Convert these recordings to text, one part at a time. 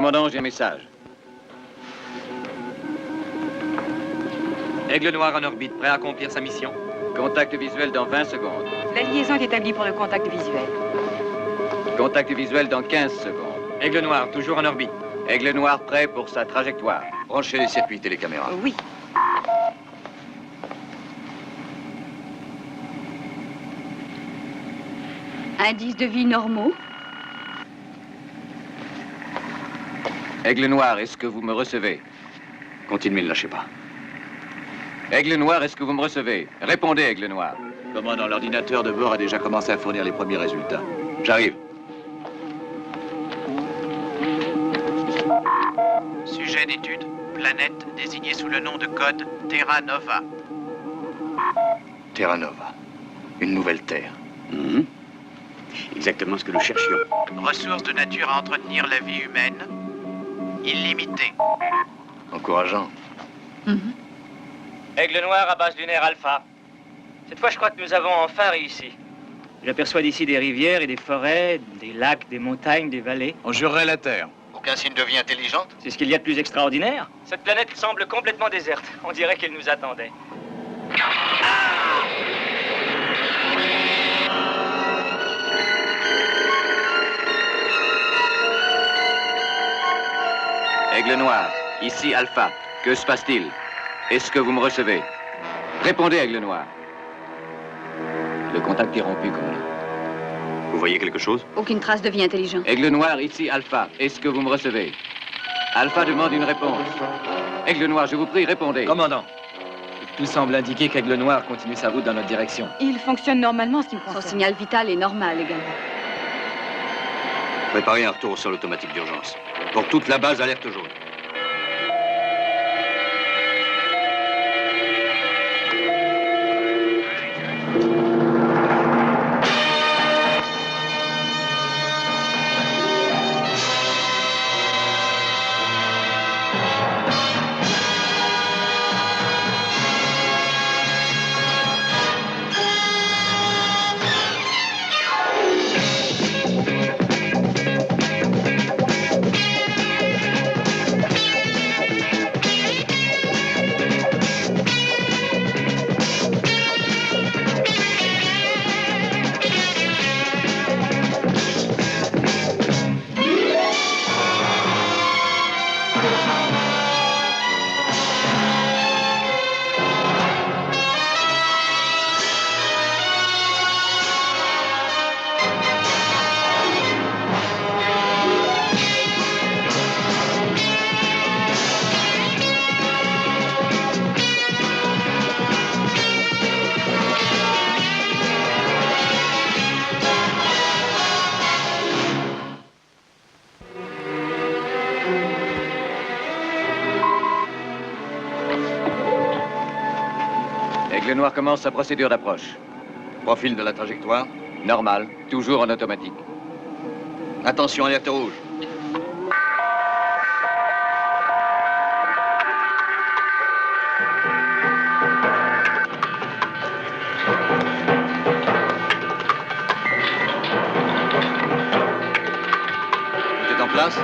Commandant, j'ai un message. Aigle Noir en orbite, prêt à accomplir sa mission. Contact visuel dans 20 secondes. La liaison est établie pour le contact visuel. Contact visuel dans 15 secondes. Aigle Noir, toujours en orbite. Aigle Noir prêt pour sa trajectoire. Branchez les circuits télécaméra. Oui. Indices de vie normaux. Aigle Noir, est-ce que vous me recevez? Continuez, ne lâchez pas. Aigle Noir, est-ce que vous me recevez? Répondez, Aigle Noir. Commandant, l'ordinateur de bord a déjà commencé à fournir les premiers résultats. J'arrive. Sujet d'étude, planète désignée sous le nom de code Terra Nova. Terra Nova. Une nouvelle Terre. Exactement ce que nous cherchions. Ressources de nature à entretenir la vie humaine. Illimitée. Encourageant. Aigle Noir à base lunaire Alpha. Cette fois, je crois que nous avons enfin réussi. J'aperçois d'ici des rivières et des forêts, des lacs, des montagnes, des vallées. On jurerait la Terre. Aucun signe de vie intelligente? C'est ce qu'il y a de plus extraordinaire. Cette planète semble complètement déserte. On dirait qu'elle nous attendait. Aigle Noir, ici Alpha. Que se passe-t-il? Est-ce que vous me recevez? Répondez, Aigle Noir. Le contact est rompu, commandant. Vous voyez quelque chose? Aucune trace de vie intelligente. Aigle Noir, ici Alpha. Est-ce que vous me recevez? Alpha demande une réponse. Aigle Noir, je vous prie, répondez. Commandant, tout semble indiquer qu'Aigle Noir continue sa route dans notre direction. Il fonctionne normalement, ce qui me Son concerne. signal vital est normal également. Préparez un retour au sol automatique d'urgence. Pour toute la base, alerte jaune. Aigle Noir commence sa procédure d'approche. Profil de la trajectoire. Normal, toujours en automatique. Attention, alerte rouge. Tout est en place?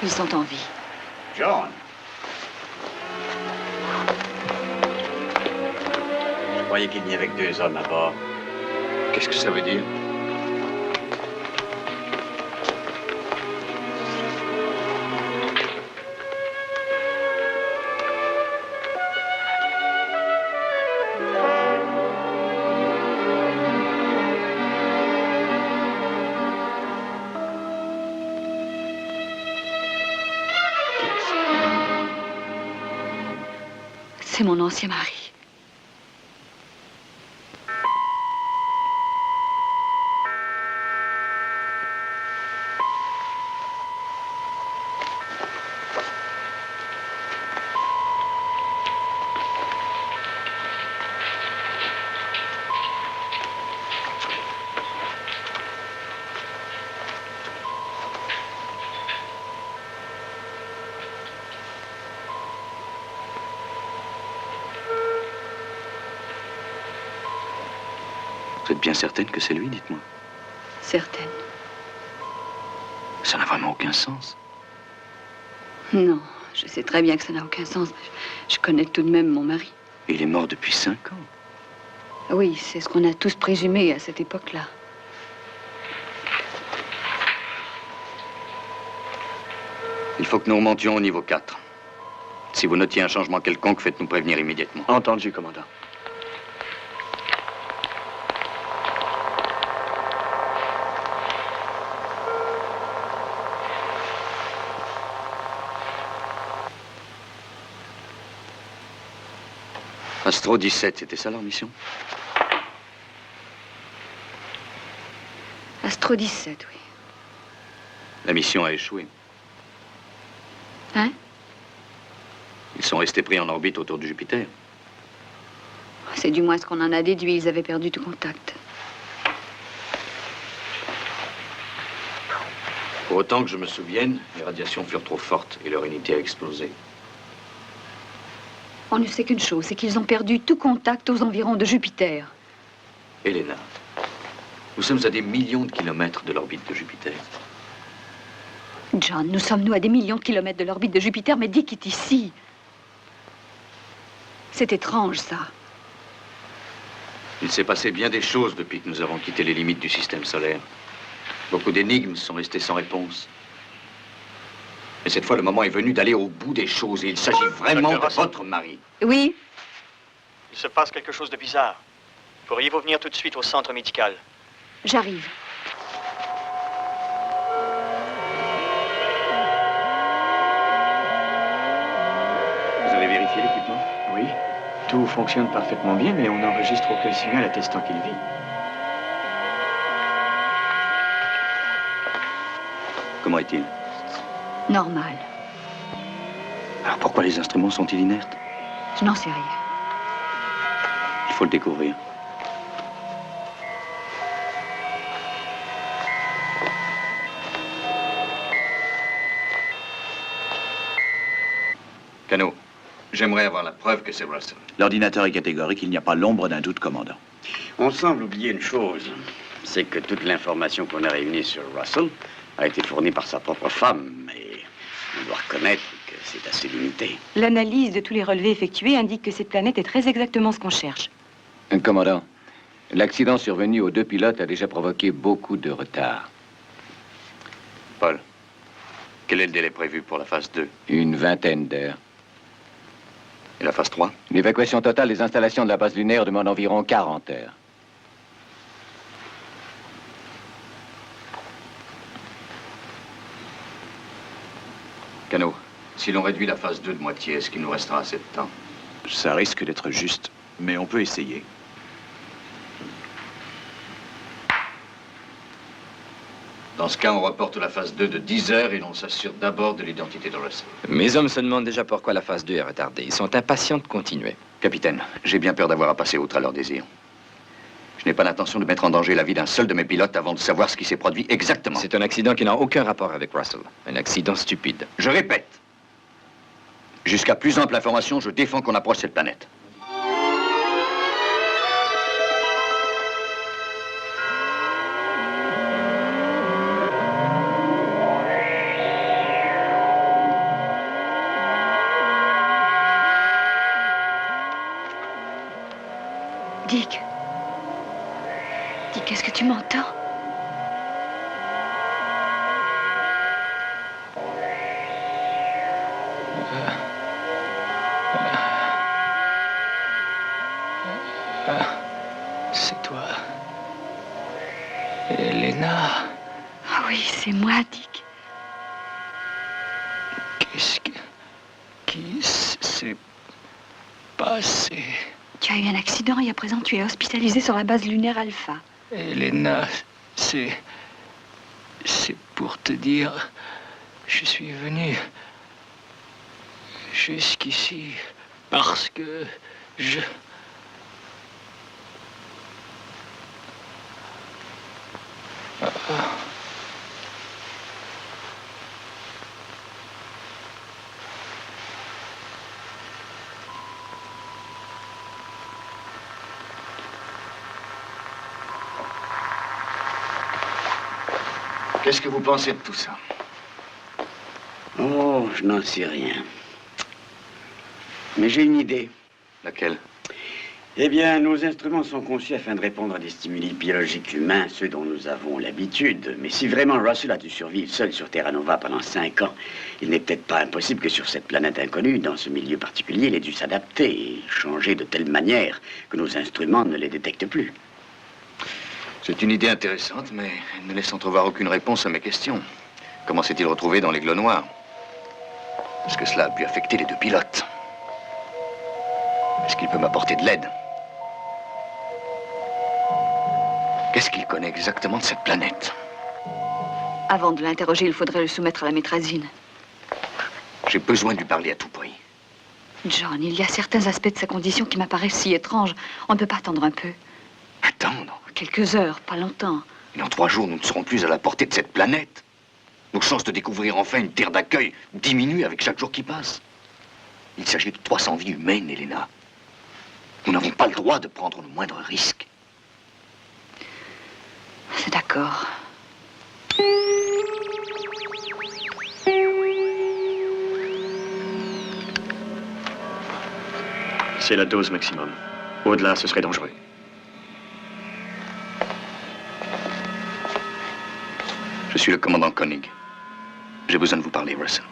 Ils sont en vie. John! Je croyais qu'il n'y avait que 2 hommes à bord. Qu'est-ce que ça veut dire? C'est mon ancien mari. Vous êtes bien certaine que c'est lui, dites-moi? Certaine. Ça n'a vraiment aucun sens. Non, je sais très bien que ça n'a aucun sens. Je connais tout de même mon mari. Et il est mort depuis 5 ans. Oui, c'est ce qu'on a tous présumé à cette époque-là. Il faut que nous remontions au niveau 4. Si vous notiez un changement quelconque, faites-nous prévenir immédiatement. Entendu, commandant. Astro 17, c'était ça leur mission? Astro 17, oui. La mission a échoué. Hein? Ils sont restés pris en orbite autour de Jupiter. C'est du moins ce qu'on en a déduit. Ils avaient perdu tout contact. Pour autant que je me souvienne, les radiations furent trop fortes et leur unité a explosé. On ne sait qu'une chose, c'est qu'ils ont perdu tout contact aux environs de Jupiter. Elena, nous sommes à des millions de kilomètres de l'orbite de Jupiter. John, nous sommes, nous, à des millions de kilomètres de l'orbite de Jupiter, mais Dick est ici. C'est étrange, ça. Il s'est passé bien des choses depuis que nous avons quitté les limites du système solaire. Beaucoup d'énigmes sont restées sans réponse. Mais cette fois, le moment est venu d'aller au bout des choses et il s'agit vraiment de votre mari. Oui? Il se passe quelque chose de bizarre. Pourriez-vous venir tout de suite au centre médical? J'arrive. Vous avez vérifié l'équipement? Oui. Tout fonctionne parfaitement bien, mais on n'enregistre aucun signal attestant qu'il vit. Comment est-il? Normal. Alors pourquoi les instruments sont-ils inertes? Je n'en sais rien. Il faut le découvrir. Cano, j'aimerais avoir la preuve que c'est Russell. L'ordinateur est catégorique, il n'y a pas l'ombre d'un doute, commandant. On semble oublier une chose. C'est que toute l'information qu'on a réunie sur Russell a été fournie par sa propre femme. Et on doit reconnaître que c'est assez limité. L'analyse de tous les relevés effectués indique que cette planète est très exactement ce qu'on cherche. Commandant, l'accident survenu aux 2 pilotes a déjà provoqué beaucoup de retard. Paul, quel est le délai prévu pour la phase 2? Une vingtaine d'heures. Et la phase 3? L'évacuation totale des installations de la base lunaire demande environ 40 heures. Cano, si l'on réduit la phase 2 de moitié, est-ce qu'il nous restera assez de temps? Ça risque d'être juste, mais on peut essayer. Dans ce cas, on reporte la phase 2 de 10 heures et l'on s'assure d'abord de l'identité de Russell. Mes hommes se demandent déjà pourquoi la phase 2 est retardée. Ils sont impatients de continuer. Capitaine, j'ai bien peur d'avoir à passer outre à leur désir. Je n'ai pas l'intention de mettre en danger la vie d'un seul de mes pilotes avant de savoir ce qui s'est produit exactement. C'est un accident qui n'a aucun rapport avec Russell. Un accident stupide. Je répète, jusqu'à plus ample information, je défends qu'on approche cette planète. Dick. Dick, est-ce que tu m'entends? C'est toi. Elena. Ah oui, c'est moi, Dick. Qu'est-ce que... Qui c'est... passé. Tu as eu un accident et à présent tu es hospitalisé sur la base lunaire Alpha. Elena, c'est pour te dire, je suis venu jusqu'ici parce que je... Qu'est-ce que vous pensez de tout ça? Oh, je n'en sais rien. Mais j'ai une idée. Laquelle? Eh bien, nos instruments sont conçus afin de répondre à des stimuli biologiques humains, ceux dont nous avons l'habitude. Mais si vraiment Russell a dû survivre seul sur Terra Nova pendant 5 ans, il n'est peut-être pas impossible que sur cette planète inconnue, dans ce milieu particulier, il ait dû s'adapter et changer de telle manière que nos instruments ne les détectent plus. C'est une idée intéressante, mais elle ne laisse entrevoir aucune réponse à mes questions. Comment s'est-il retrouvé dans l'Aigle Noir? Est-ce que cela a pu affecter les 2 pilotes? Est-ce qu'il peut m'apporter de l'aide? Qu'est-ce qu'il connaît exactement de cette planète? Avant de l'interroger, il faudrait le soumettre à la métrazine. J'ai besoin de lui parler à tout prix. John, il y a certains aspects de sa condition qui m'apparaissent si étranges. On ne peut pas attendre un peu. Attendre? Quelques heures, pas longtemps. Et en 3 jours, nous ne serons plus à la portée de cette planète. Nos chances de découvrir enfin une terre d'accueil diminuent avec chaque jour qui passe. Il s'agit de 300 vies humaines, Elena. Nous n'avons pas le droit de prendre le moindre risque. C'est d'accord. C'est la dose maximum. Au-delà, ce serait dangereux. Je suis le commandant Koenig. J'ai besoin de vous parler, Russell.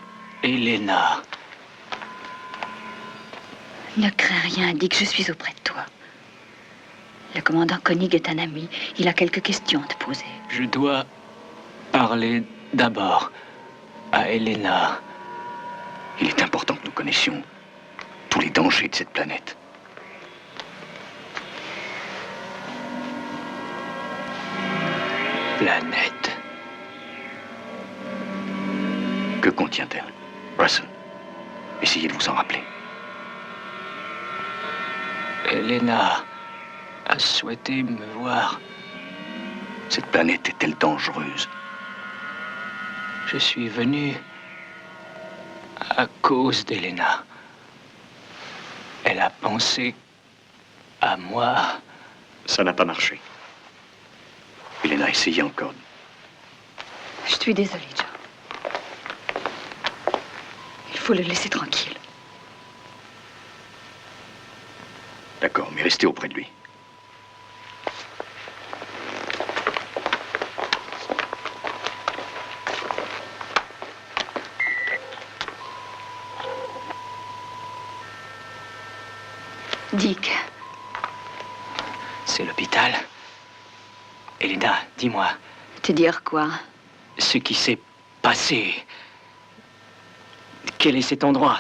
Elena. Ne crains rien, dis que je suis auprès de toi. Le commandant Koenig est un ami. Il a quelques questions à te poser. Je dois parler d'abord à Elena. Il est important que nous connaissions tous les dangers de cette planète. Planète. Que contient-elle? Russell, essayez de vous en rappeler. Elena a souhaité me voir. Cette planète est-elle dangereuse? Je suis venu à cause d'Elena. Elle a pensé à moi. Ça n'a pas marché. Elena, essayez encore. Je suis désolée, John. Il faut le laisser tranquille. D'accord, mais restez auprès de lui. Dick. C'est l'hôpital. Elena, dis-moi. Te dire quoi? Ce qui s'est passé. Quel est cet endroit?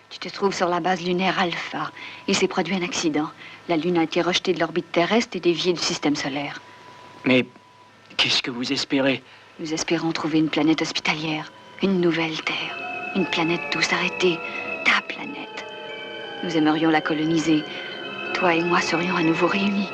Tu te trouves sur la base lunaire Alpha. Il s'est produit un accident. La Lune a été rejetée de l'orbite terrestre et déviée du système solaire. Mais qu'est-ce que vous espérez? Nous espérons trouver une planète hospitalière. Une nouvelle Terre. Une planète douce arrêtée. Ta planète. Nous aimerions la coloniser. Toi et moi serions à nouveau réunis.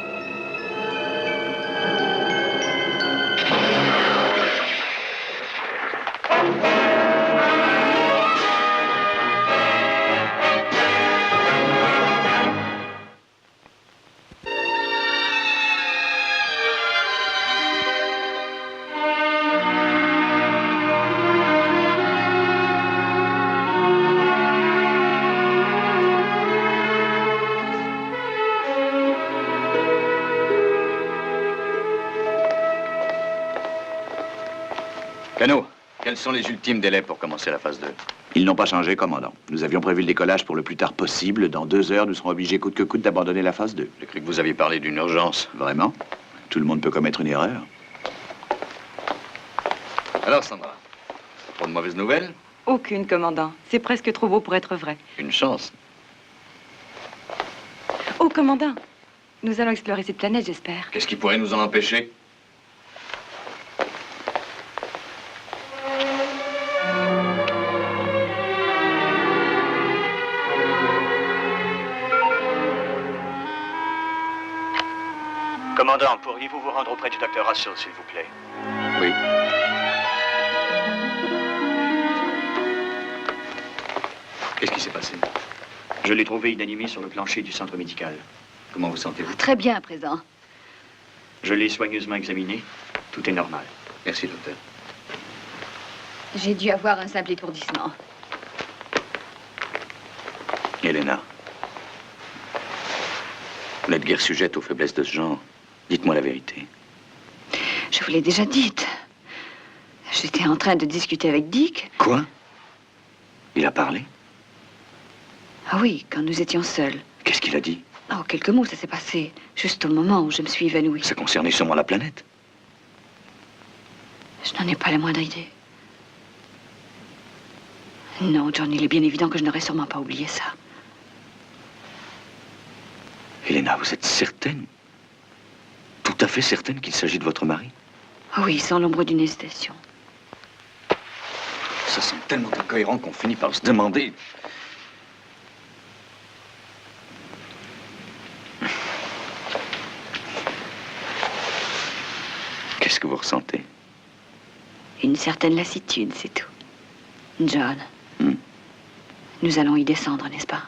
Cano, quels sont les ultimes délais pour commencer la phase 2? Ils n'ont pas changé, commandant. Nous avions prévu le décollage pour le plus tard possible. Dans 2 heures, nous serons obligés coûte que coûte d'abandonner la phase 2. J'ai cru que vous aviez parlé d'une urgence. Vraiment? Tout le monde peut commettre une erreur. Alors, Sandra, pas de mauvaises nouvelles? Aucune, commandant. C'est presque trop beau pour être vrai. Une chance. Oh, commandant, nous allons explorer cette planète, j'espère. Qu'est-ce qui pourrait nous en empêcher? Commandant, pourriez-vous vous rendre auprès du docteur Russell, s'il vous plaît? Oui. Qu'est-ce qui s'est passé? Je l'ai trouvé inanimé sur le plancher du centre médical. Comment vous sentez-vous? Très bien à présent. Je l'ai soigneusement examiné. Tout est normal. Merci, docteur. J'ai dû avoir un simple étourdissement. Elena, vous n'êtes guère sujette aux faiblesses de ce genre. Dites-moi la vérité. Je vous l'ai déjà dite. J'étais en train de discuter avec Dick. Quoi? Il a parlé? Ah oui, quand nous étions seuls. Qu'est-ce qu'il a dit? Oh, quelques mots, ça s'est passé juste au moment où je me suis évanouie. Ça concernait sûrement la planète. Je n'en ai pas la moindre idée. Non, John, il est bien évident que je n'aurais sûrement pas oublié ça. Elena, vous êtes certaine? Tout à fait certaine qu'il s'agit de votre mari? Oh oui, sans l'ombre d'une hésitation. Ça semble tellement incohérent qu'on finit par se demander... Qu'est-ce que vous ressentez? Une certaine lassitude, c'est tout. John, nous allons y descendre, n'est-ce pas?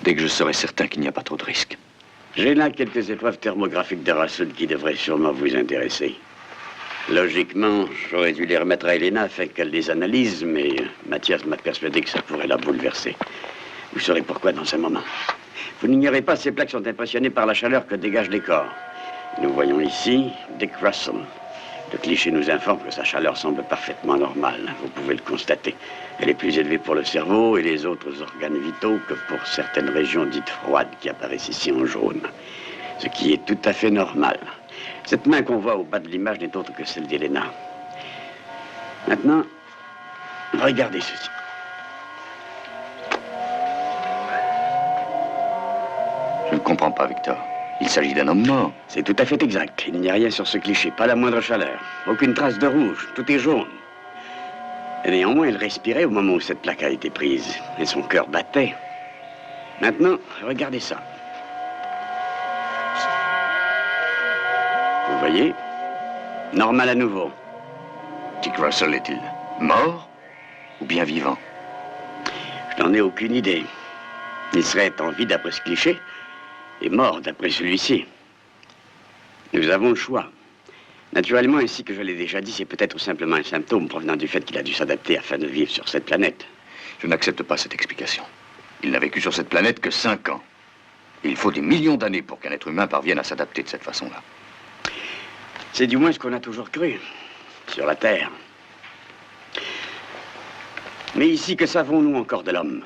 Dès que je serai certain qu'il n'y a pas trop de risques. J'ai là quelques épreuves thermographiques de Russell qui devraient sûrement vous intéresser. Logiquement, j'aurais dû les remettre à Elena afin qu'elle les analyse, mais Mathias m'a persuadé que ça pourrait la bouleverser. Vous saurez pourquoi dans un moment. Vous n'ignorez pas, ces plaques sont impressionnées par la chaleur que dégagent les corps. Nous voyons ici Dick Russell. Le cliché nous informe que sa chaleur semble parfaitement normale. Vous pouvez le constater. Elle est plus élevée pour le cerveau et les autres organes vitaux que pour certaines régions dites froides qui apparaissent ici en jaune. Ce qui est tout à fait normal. Cette main qu'on voit au bas de l'image n'est autre que celle d'Elena. Maintenant, regardez ceci. Je ne comprends pas, Victor. Il s'agit d'un homme mort. C'est tout à fait exact. Il n'y a rien sur ce cliché, pas la moindre chaleur. Aucune trace de rouge, tout est jaune. Et néanmoins, il respirait au moment où cette plaque a été prise. Et son cœur battait. Maintenant, regardez ça. Vous voyez? Normal à nouveau. Dick Russell est-il mort ou bien vivant? Je n'en ai aucune idée. Il serait en vie d'après ce cliché et mort d'après celui-ci. Nous avons le choix. Naturellement, ainsi que je l'ai déjà dit, c'est peut-être simplement un symptôme provenant du fait qu'il a dû s'adapter afin de vivre sur cette planète. Je n'accepte pas cette explication. Il n'a vécu sur cette planète que 5 ans. Et il faut des millions d'années pour qu'un être humain parvienne à s'adapter de cette façon-là. C'est du moins ce qu'on a toujours cru, sur la Terre. Mais ici, que savons-nous encore de l'homme?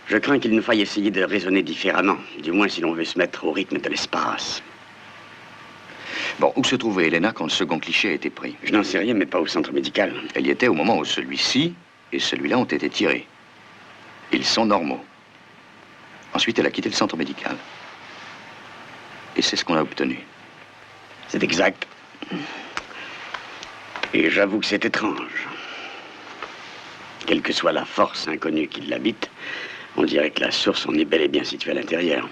Je crains qu'il ne faille essayer de raisonner différemment, du moins si l'on veut se mettre au rythme de l'espace. Bon, où se trouvait Elena quand le second cliché a été pris? Je n'en sais rien, mais pas au centre médical. Elle y était au moment où celui-ci et celui-là ont été tirés. Ils sont normaux. Ensuite, elle a quitté le centre médical. Et c'est ce qu'on a obtenu. C'est exact. Et j'avoue que c'est étrange. Quelle que soit la force inconnue qui l'habite, on dirait que la source en est bel et bien située à l'intérieur.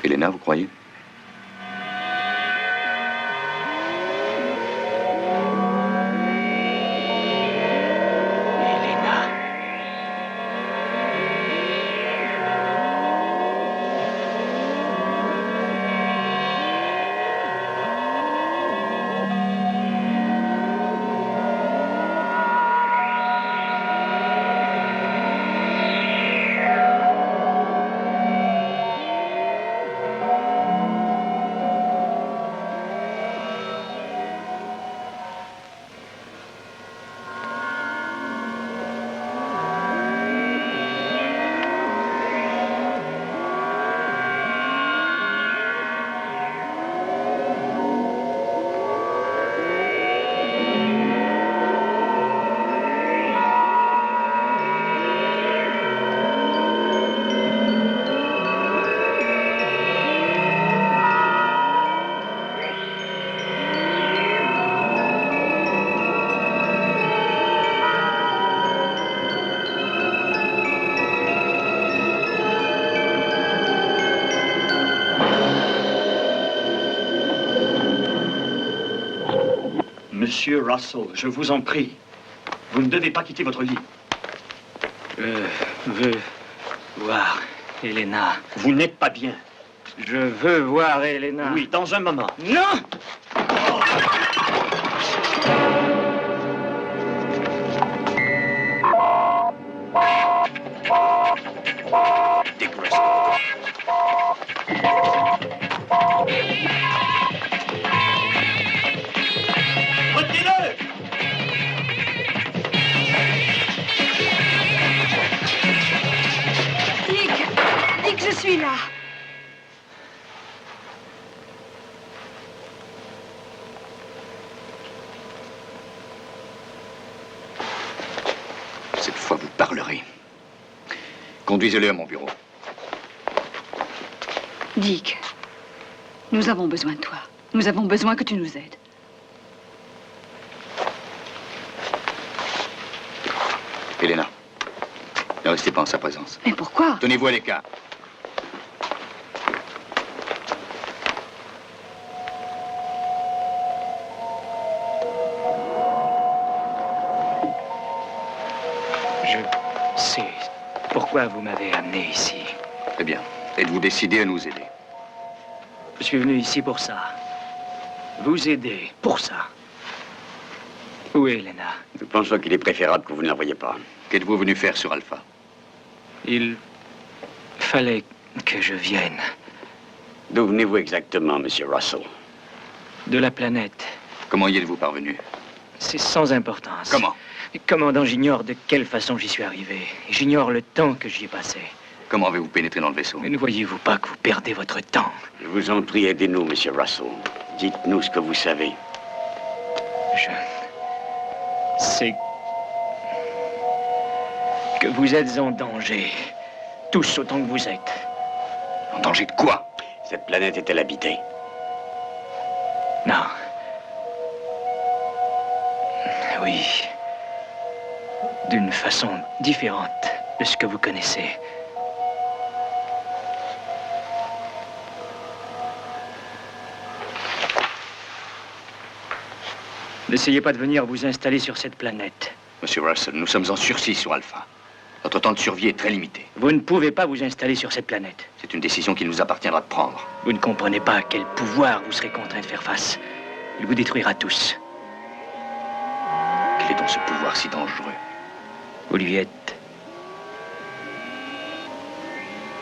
Elena, vous croyez? Monsieur Russell, je vous en prie. Vous ne devez pas quitter votre lit. Je veux voir Elena. Vous n'êtes pas bien. Je veux voir Elena. Oui, dans un moment. Non! Retenez-le! Dick, je suis là. Cette fois, vous parlerez. Conduisez-le à mon bureau. Dick, nous avons besoin de toi. Nous avons besoin que tu nous aides. Elena, ne restez pas en sa présence. Mais pourquoi? Tenez-vous à l'écart. Je sais pourquoi vous m'avez amené ici. Très bien. Êtes-vous décidé à nous aider? Je suis venu ici pour ça. Vous aider pour ça. Où est Elena? Nous pensons qu'il est préférable que vous ne la voyiez pas. Qu'êtes-vous venu faire sur Alpha? Il fallait que je vienne. D'où venez-vous exactement, Monsieur Russell? De la planète. Comment y êtes-vous parvenu? C'est sans importance. Comment? Commandant, j'ignore de quelle façon j'y suis arrivé. J'ignore le temps que j'y ai passé. Comment avez-vous pénétré dans le vaisseau? Mais ne voyez-vous pas que vous perdez votre temps? Je vous en prie, aidez-nous, Monsieur Russell. Dites-nous ce que vous savez. C'est que vous êtes en danger. Tous autant que vous êtes. En danger de quoi? Cette planète est-elle habitée? Non. Oui. D'une façon différente de ce que vous connaissez. N'essayez pas de venir vous installer sur cette planète. Monsieur Russell, nous sommes en sursis sur Alpha. Notre temps de survie est très limité. Vous ne pouvez pas vous installer sur cette planète. C'est une décision qu'il nous appartiendra de prendre. Vous ne comprenez pas à quel pouvoir vous serez contraint de faire face. Il vous détruira tous. Quel est donc ce pouvoir si dangereux? Vous lui êtes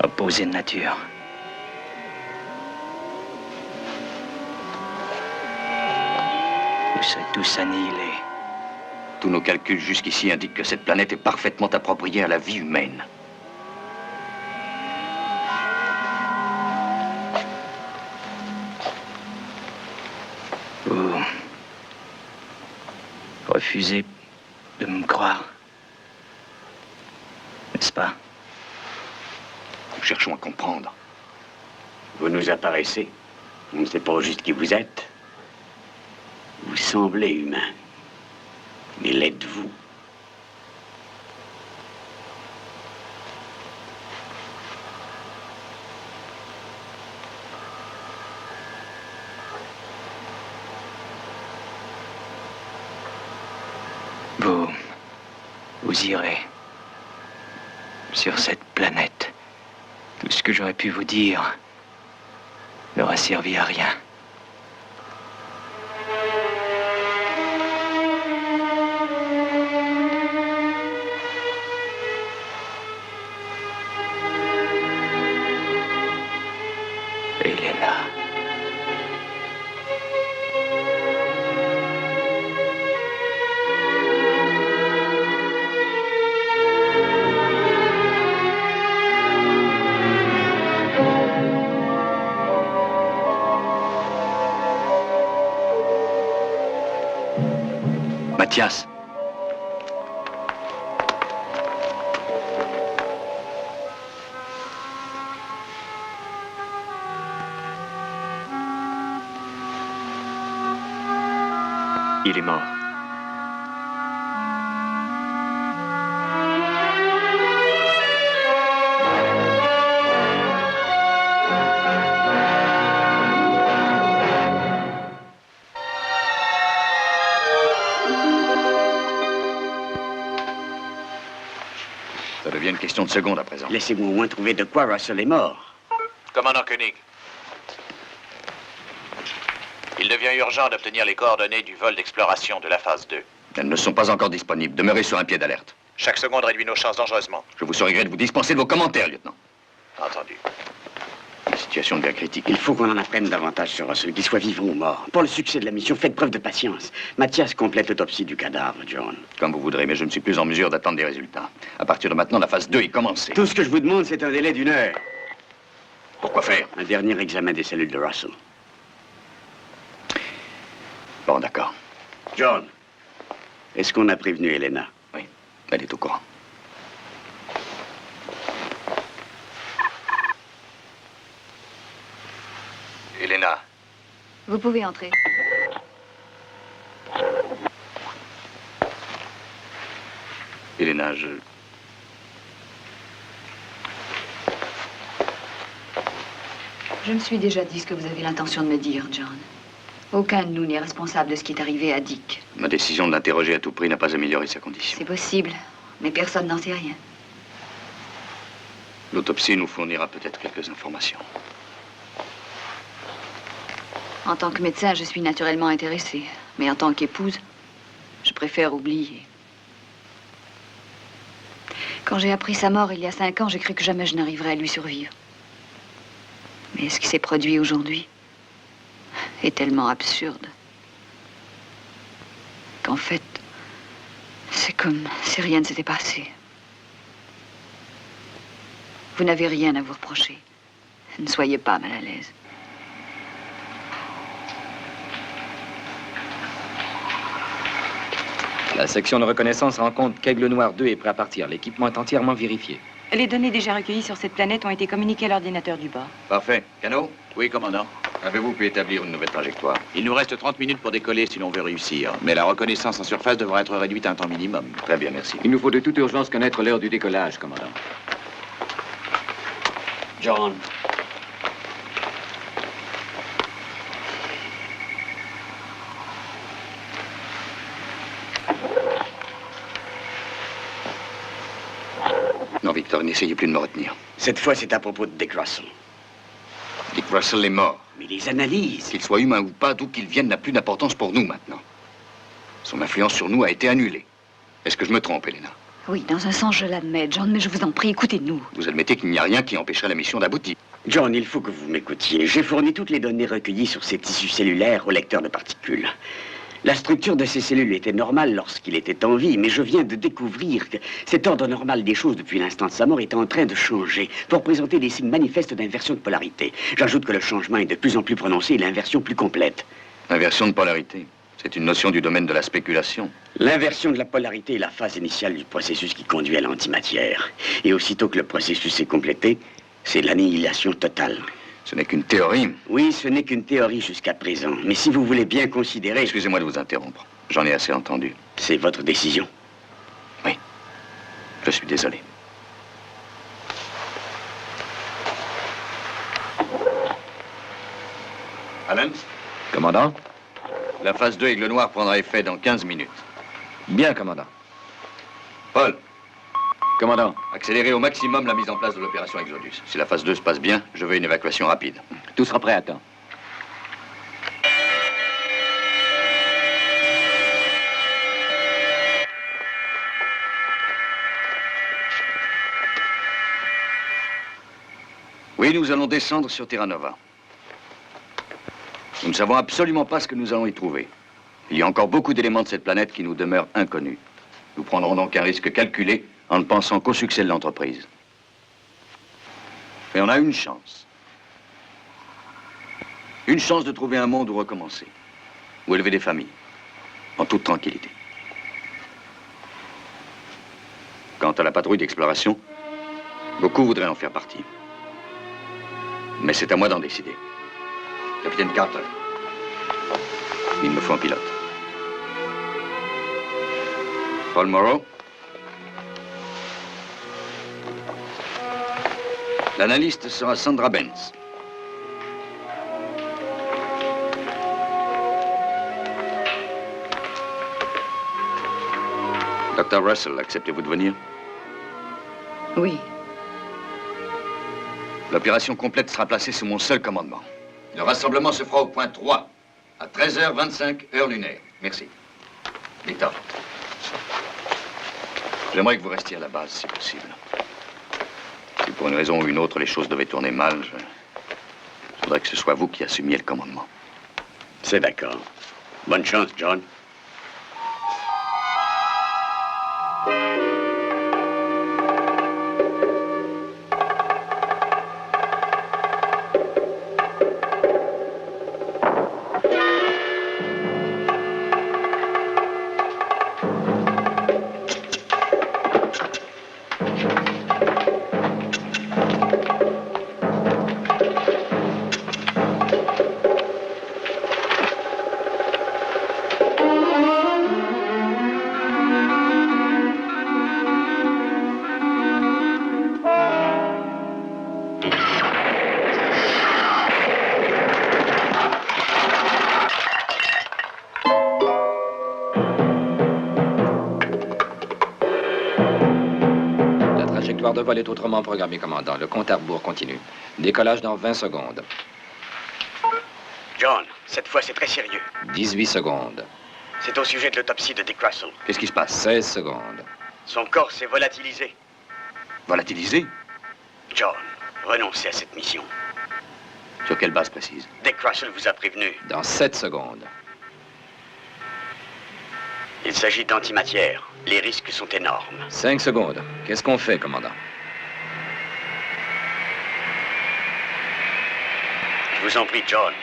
opposé de nature. Vous serez tous annihilés. Tous nos calculs jusqu'ici indiquent que cette planète est parfaitement appropriée à la vie humaine. Vous refusez de me croire, n'est-ce pas? Nous cherchons à comprendre. Vous nous apparaissez. On ne sait pas au juste qui vous êtes. Vous semblez humain. Mais l'êtes-vous? Vous irez sur cette planète. Tout ce que j'aurais pu vous dire n'aura servi à rien. Elena. Mathias. Il est mort. Ça devient une question de seconde à présent. Laissez-moi au moins trouver de quoi Russell est mort. Commandant Koenig. Il devient urgent d'obtenir les coordonnées du vol d'exploration de la phase 2. Elles ne sont pas encore disponibles. Demeurez sur un pied d'alerte. Chaque seconde réduit nos chances dangereusement. Je vous serais gré de vous dispenser de vos commentaires, lieutenant. Entendu. La situation devient critique. Il faut qu'on en apprenne davantage sur Russell, qu'il soit vivant ou mort. Pour le succès de la mission, faites preuve de patience. Mathias complète l'autopsie du cadavre, John. Comme vous voudrez, mais je ne suis plus en mesure d'attendre des résultats. À partir de maintenant, la phase 2 est commencée. Tout ce que je vous demande, c'est un délai d'1 heure. Pourquoi faire? Un dernier examen des cellules de Russell. Bon, d'accord. John, est-ce qu'on a prévenu Elena? Oui, elle est au courant. Elena. Vous pouvez entrer. Elena, Je me suis déjà dit ce que vous avez l'intention de me dire, John. Aucun de nous n'est responsable de ce qui est arrivé à Dick. Ma décision de l'interroger à tout prix n'a pas amélioré sa condition. C'est possible, mais personne n'en sait rien. L'autopsie nous fournira peut-être quelques informations. En tant que médecin, je suis naturellement intéressée. Mais en tant qu'épouse, je préfère oublier. Quand j'ai appris sa mort il y a 5 ans, j'ai cru que jamais je n'arriverais à lui survivre. Mais ce qui s'est produit aujourd'hui est tellement absurde qu'en fait, c'est comme si rien ne s'était passé. Vous n'avez rien à vous reprocher. Ne soyez pas mal à l'aise. La section de reconnaissance rend compte qu'Aigle Noir 2 est prêt à partir. L'équipement est entièrement vérifié. Les données déjà recueillies sur cette planète ont été communiquées à l'ordinateur du bord. Parfait. Cano, Oui, commandant. avez-vous pu établir une nouvelle trajectoire? Il nous reste 30 minutes pour décoller si l'on veut réussir. Mais la reconnaissance en surface devra être réduite à un temps minimum. Très bien, merci. Il nous faut de toute urgence connaître l'heure du décollage, commandant. John. Non, Victor, n'essayez plus de me retenir. Cette fois, c'est à propos de Dick Russell. Dick Russell est mort. Mais les analyses... Qu'il soit humain ou pas, d'où qu'il vienne n'a plus d'importance pour nous maintenant. Son influence sur nous a été annulée. Est-ce que je me trompe, Elena? Oui, dans un sens, je l'admets, John, mais je vous en prie, écoutez-nous. Vous admettez qu'il n'y a rien qui empêcherait la mission d'aboutir? John, il faut que vous m'écoutiez. J'ai fourni toutes les données recueillies sur ces tissus cellulaires au lecteur de particules. La structure de ces cellules était normale lorsqu'il était en vie, mais je viens de découvrir que cet ordre normal des choses depuis l'instant de sa mort est en train de changer pour présenter des signes manifestes d'inversion de polarité. J'ajoute que le changement est de plus en plus prononcé et l'inversion plus complète. Inversion de polarité. C'est une notion du domaine de la spéculation. L'inversion de la polarité est la phase initiale du processus qui conduit à l'antimatière. Et aussitôt que le processus est complété, c'est l'annihilation totale. Ce n'est qu'une théorie. Oui, ce n'est qu'une théorie jusqu'à présent. Mais si vous voulez bien considérer... Excusez-moi de vous interrompre. J'en ai assez entendu. C'est votre décision. Oui. Je suis désolé. Alan? Commandant? La phase 2 Aigle Noir prendra effet dans 15 minutes. Bien, commandant. Paul, Commandant, accélérez au maximum la mise en place de l'opération Exodus. Si la phase 2 se passe bien, je veux une évacuation rapide. tout sera prêt à temps. Oui, nous allons descendre sur Terra Nova. Nous ne savons absolument pas ce que nous allons y trouver. Il y a encore beaucoup d'éléments de cette planète qui nous demeurent inconnus. Nous prendrons donc un risque calculé en ne pensant qu'au succès de l'entreprise. Mais on a une chance. Une chance de trouver un monde où recommencer. Où élever des familles. En toute tranquillité. Quant à la patrouille d'exploration, beaucoup voudraient en faire partie. Mais c'est à moi d'en décider. Capitaine Carter, il me faut un pilote. Paul Morrow. L'analyste sera Sandra Benz. Dr. Russell, acceptez-vous de venir? Oui. L'opération complète sera placée sous mon seul commandement. Le rassemblement se fera au point 3, à 13h25, heure lunaire. Merci. Victor. J'aimerais que vous restiez à la base, si possible. Si pour une raison ou une autre, les choses devaient tourner mal, je voudrais que ce soit vous qui assumiez le commandement. C'est d'accord. Bonne chance, John. De vol est autrement programmé, commandant. Le compte à rebours continue. Décollage dans 20 secondes. John, cette fois c'est très sérieux. 18 secondes. C'est au sujet de l'autopsie de Dick Russell. Qu'est-ce qui se passe? 16 secondes. Son corps s'est volatilisé. Volatilisé? John, renoncez à cette mission. Sur quelle base précise? Dick Russell vous a prévenu. Dans 7 secondes. Il s'agit d'antimatière. Les risques sont énormes. 5 secondes. Qu'est-ce qu'on fait, commandant? Je vous en prie, John.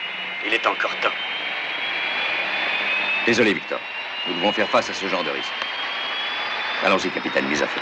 Il est encore temps. Désolé, Victor. Nous devons faire face à ce genre de risque. Allons-y, capitaine, mise à feu.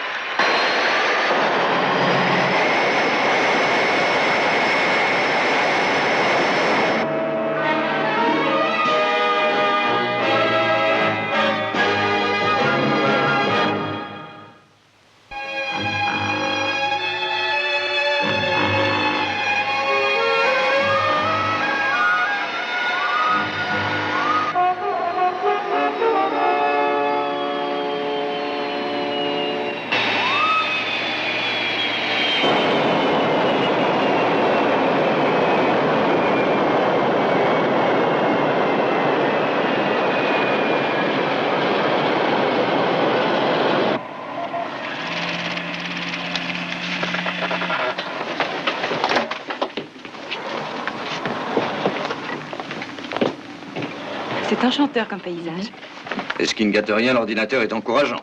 C'est enchanteur comme paysage. Et ce qui ne gâte rien, l'ordinateur est encourageant.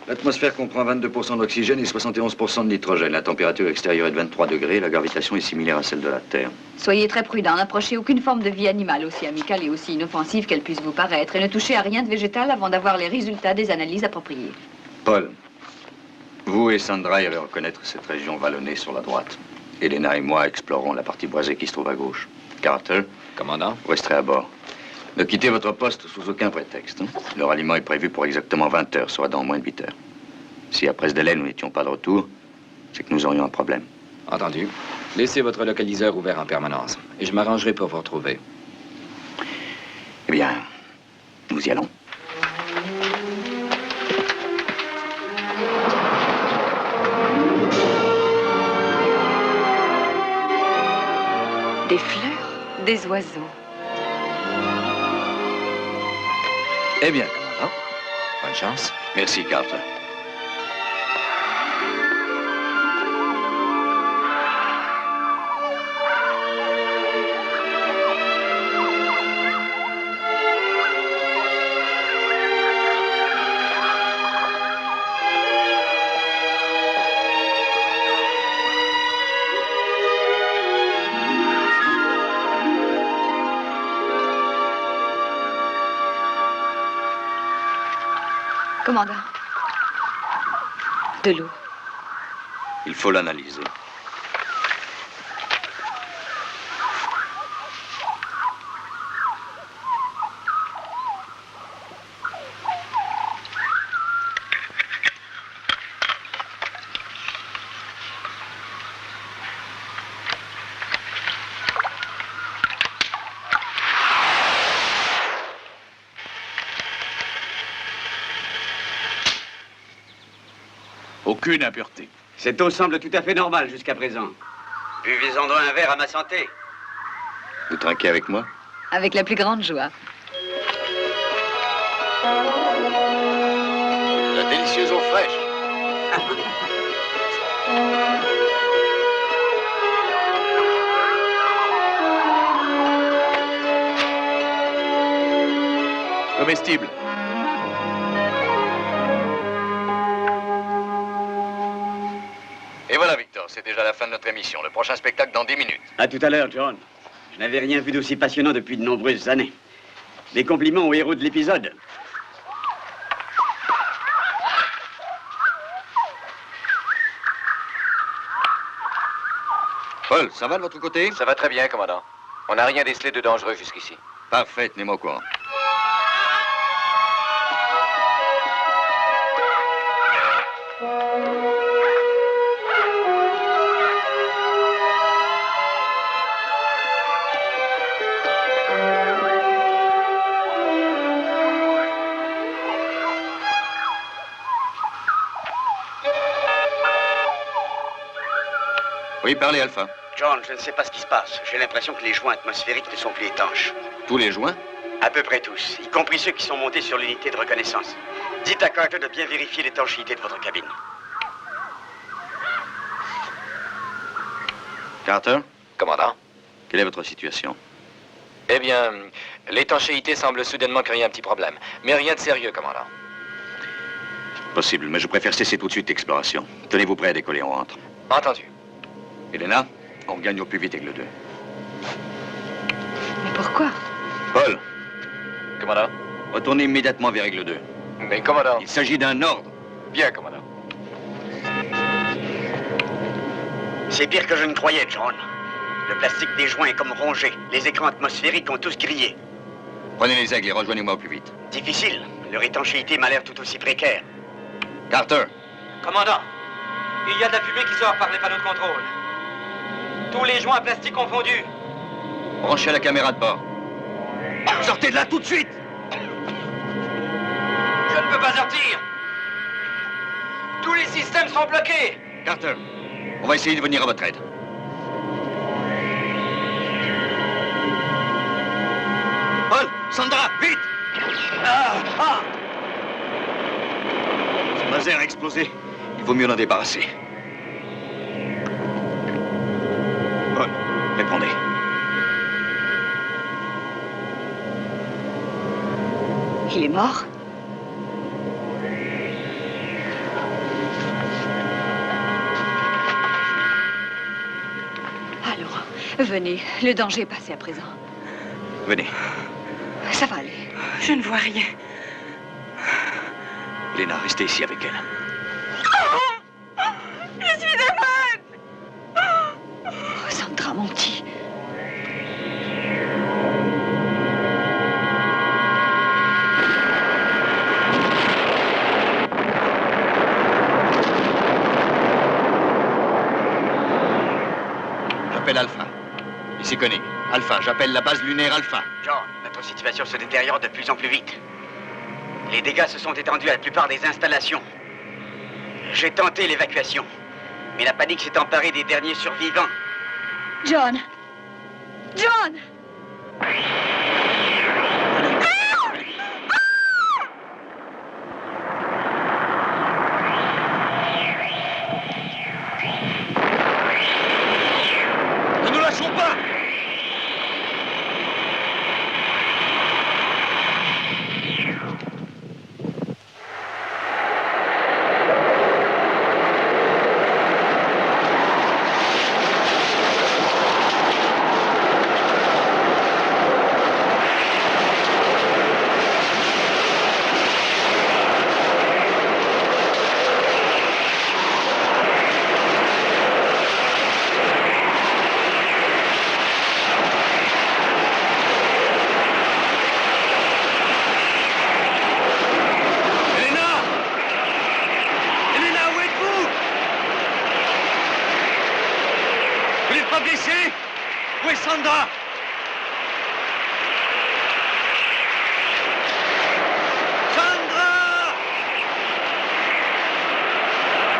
L'atmosphère comprend 22% d'oxygène et 71% de nitrogène. La température extérieure est de 23 degrés. La gravitation est similaire à celle de la Terre. Soyez très prudent. N'approchez aucune forme de vie animale, aussi amicale et aussi inoffensive qu'elle puisse vous paraître. Et ne touchez à rien de végétal avant d'avoir les résultats des analyses appropriées. Paul, vous et Sandra irez reconnaître cette région vallonnée sur la droite. Elena et moi explorerons la partie boisée qui se trouve à gauche. Carter, commandant, vous resterez à bord. Ne quittez votre poste sous aucun prétexte. Hein. Le ralliement est prévu pour exactement 20 heures, soit dans moins de 8 heures. Si après ce délai, nous n'étions pas de retour, c'est que nous aurions un problème. Entendu. Laissez votre localiseur ouvert en permanence. Et je m'arrangerai pour vous retrouver. Eh bien, nous y allons. Des fleurs, des oiseaux. Eh bien, commandant. Bonne chance. Merci, Carter. Commandant. De l'eau. Il faut l'analyser. Aucune impureté. Cette eau semble tout à fait normale jusqu'à présent. Buvez-en donc un verre à ma santé. Vous trinquez avec moi? Avec la plus grande joie. La délicieuse eau fraîche. Comestible. Et voilà, Victor, c'est déjà la fin de notre émission. Le prochain spectacle dans 10 minutes. À tout à l'heure, John. Je n'avais rien vu d'aussi passionnant depuis de nombreuses années. Des compliments aux héros de l'épisode. Paul, ça va de votre côté? Ça va très bien, commandant. On n'a rien décelé de dangereux jusqu'ici. Parfait, tenez-moi au courant. Oui, parlez, Alpha. John, je ne sais pas ce qui se passe. J'ai l'impression que les joints atmosphériques ne sont plus étanches. Tous les joints? À peu près tous, y compris ceux qui sont montés sur l'unité de reconnaissance. Dites à Carter de bien vérifier l'étanchéité de votre cabine. Carter, Commandant? quelle est votre situation? Eh bien, l'étanchéité semble soudainement créer un petit problème. Mais rien de sérieux, commandant. Possible, mais je préfère cesser tout de suite l'exploration. Tenez-vous prêt à décoller, on rentre. Entendu. Elena, on regagne au plus vite Aigle 2. Mais pourquoi? Paul, Commandant? retournez immédiatement vers Aigle 2. Mais commandant? Il s'agit d'un ordre. Bien, commandant. C'est pire que je ne croyais, John. Le plastique des joints est comme rongé. Les écrans atmosphériques ont tous grillé. Prenez les aigles et rejoignez-moi au plus vite. Difficile. Leur étanchéité m'a l'air tout aussi précaire. Carter, Commandant, il y a de la fumée qui sort par les panneaux de contrôle. Tous les joints à plastique confondus. branchez la caméra de bord. Sortez de là tout de suite! Je ne peux pas sortir. Tous les systèmes sont bloqués. Carter, on va essayer de venir à votre aide. Paul, Sandra, vite! Ce laser a explosé. Il vaut mieux l'en débarrasser. Paul, répondez. Il est mort? Allons, venez. Le danger est passé à présent. Venez. Ça va aller. Je ne vois rien. Lena, restez ici avec elle. Je suis aveugle. Oh, Sandra, mon petit. J'appelle Alpha. Ici Koenig. Alpha, j'appelle la base lunaire Alpha. John, notre situation se détériore de plus en plus vite. Les dégâts se sont étendus à la plupart des installations. J'ai tenté l'évacuation, mais la panique s'est emparée des derniers survivants. John! John! Ne nous lâchons pas! Où est Sandra? Sandra!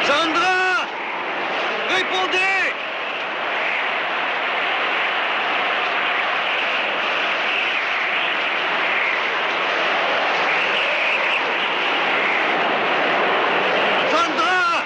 Sandra! Répondez! Sandra!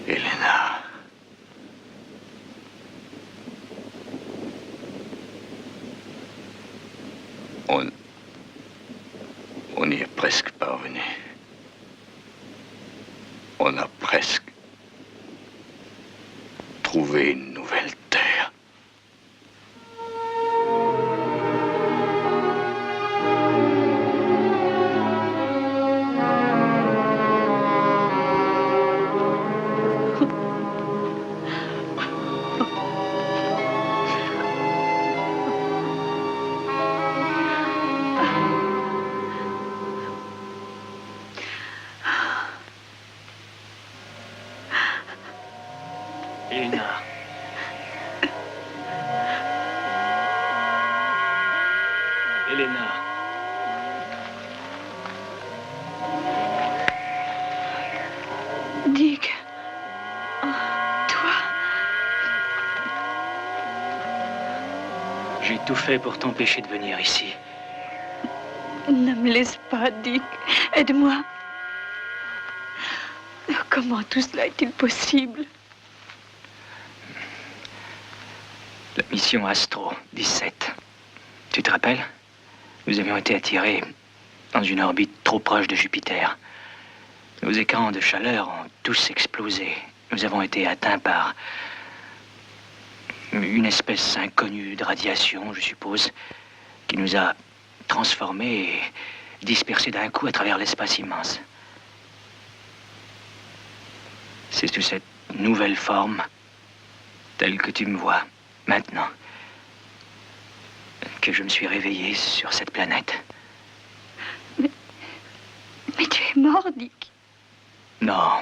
Elena. On y est presque parvenu. On a presque trouvé une nouvelle terre. Elena. Elena. Dick. Oh, toi. J'ai tout fait pour t'empêcher de venir ici. Ne me laisse pas, Dick. Aide-moi. Comment tout cela est-il possible? La mission Astro 17. Tu te rappelles? Nous avions été attirés dans une orbite trop proche de Jupiter. Nos écrans de chaleur ont tous explosé. Nous avons été atteints par une espèce inconnue de radiation, je suppose, qui nous a transformés et dispersés d'un coup à travers l'espace immense. C'est sous cette nouvelle forme, telle que tu me vois maintenant, que je me suis réveillé sur cette planète. Mais tu es mort, Dick. Non.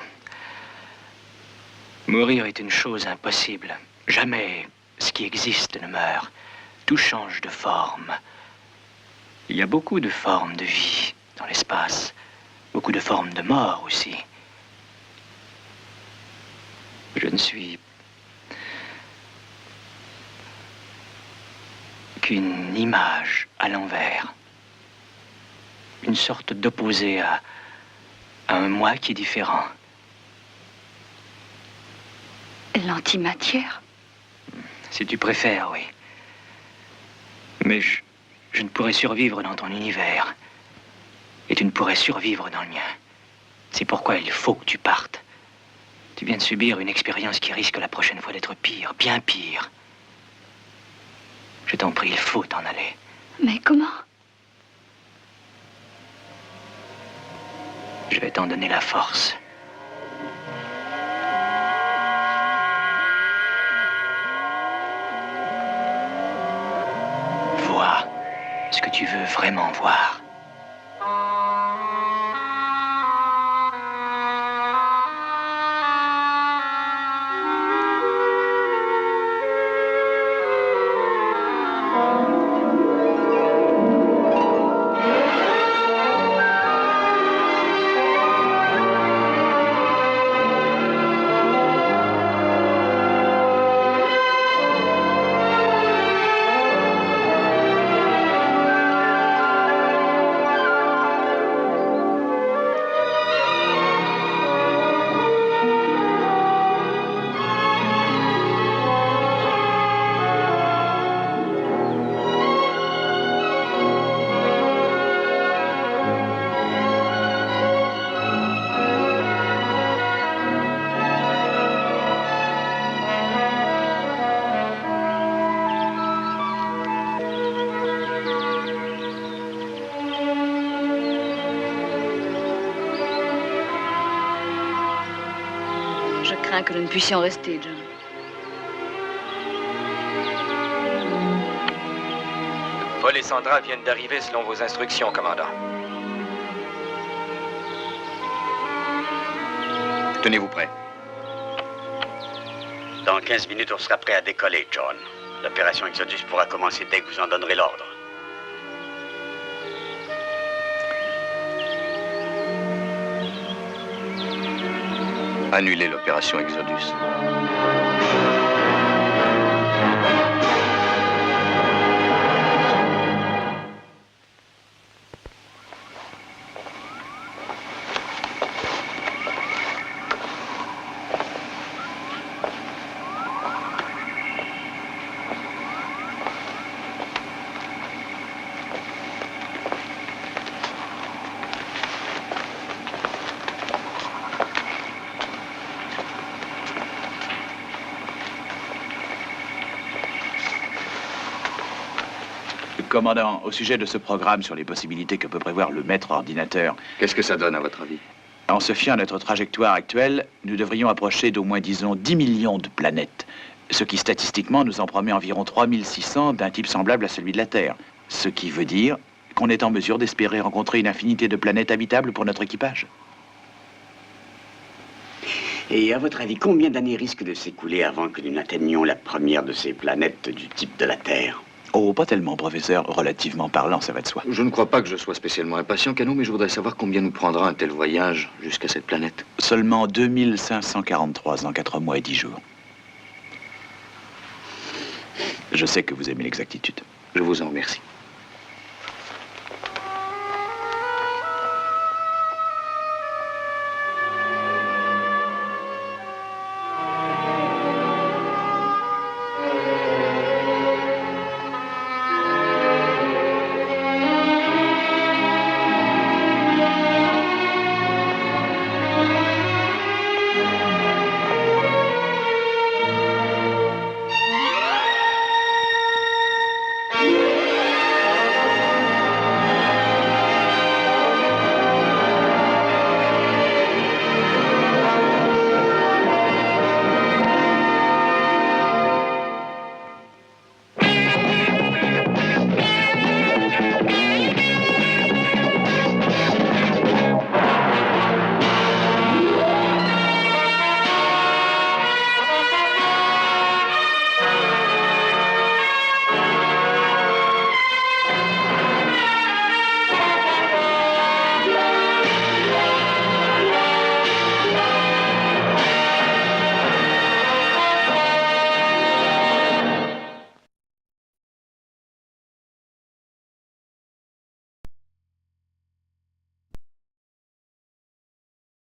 Mourir est une chose impossible. Jamais ce qui existe ne meurt. Tout change de forme. Il y a beaucoup de formes de vie dans l'espace. Beaucoup de formes de mort aussi. Je ne suis qu'une image à l'envers. Une sorte d'opposé à un moi qui est différent. L'antimatière? Si tu préfères, oui. Mais je ne pourrais survivre dans ton univers. Et tu ne pourrais survivre dans le mien. C'est pourquoi il faut que tu partes. Tu viens de subir une expérience qui risque la prochaine fois d'être pire, bien pire. Je t'en prie, il faut t'en aller. Mais comment? Je vais t'en donner la force. Vois ce que tu veux vraiment voir. crains que nous ne puissions rester, John. Paul et Sandra viennent d'arriver selon vos instructions, commandant. Tenez-vous prêt. Dans 15 minutes, on sera prêt à décoller, John. L'opération Exodus pourra commencer dès que vous en donnerez l'ordre. Annulez l'opération Exodus. Commandant, au sujet de ce programme sur les possibilités que peut prévoir le maître ordinateur... Qu'est-ce que ça donne, à votre avis? En se fiant à notre trajectoire actuelle, nous devrions approcher d'au moins, disons, 10 millions de planètes. Ce qui, statistiquement, nous en promet environ 3600 d'un type semblable à celui de la Terre. Ce qui veut dire qu'on est en mesure d'espérer rencontrer une infinité de planètes habitables pour notre équipage. Et à votre avis, combien d'années risquent de s'écouler avant que nous n'atteignions la première de ces planètes du type de la Terre? Oh, pas tellement, professeur. Relativement parlant, ça va de soi. Je ne crois pas que je sois spécialement impatient, Cano, mais je voudrais savoir combien nous prendra un tel voyage jusqu'à cette planète. Seulement 2543 ans, 4 mois et 10 jours. Je sais que vous aimez l'exactitude. Je vous en remercie.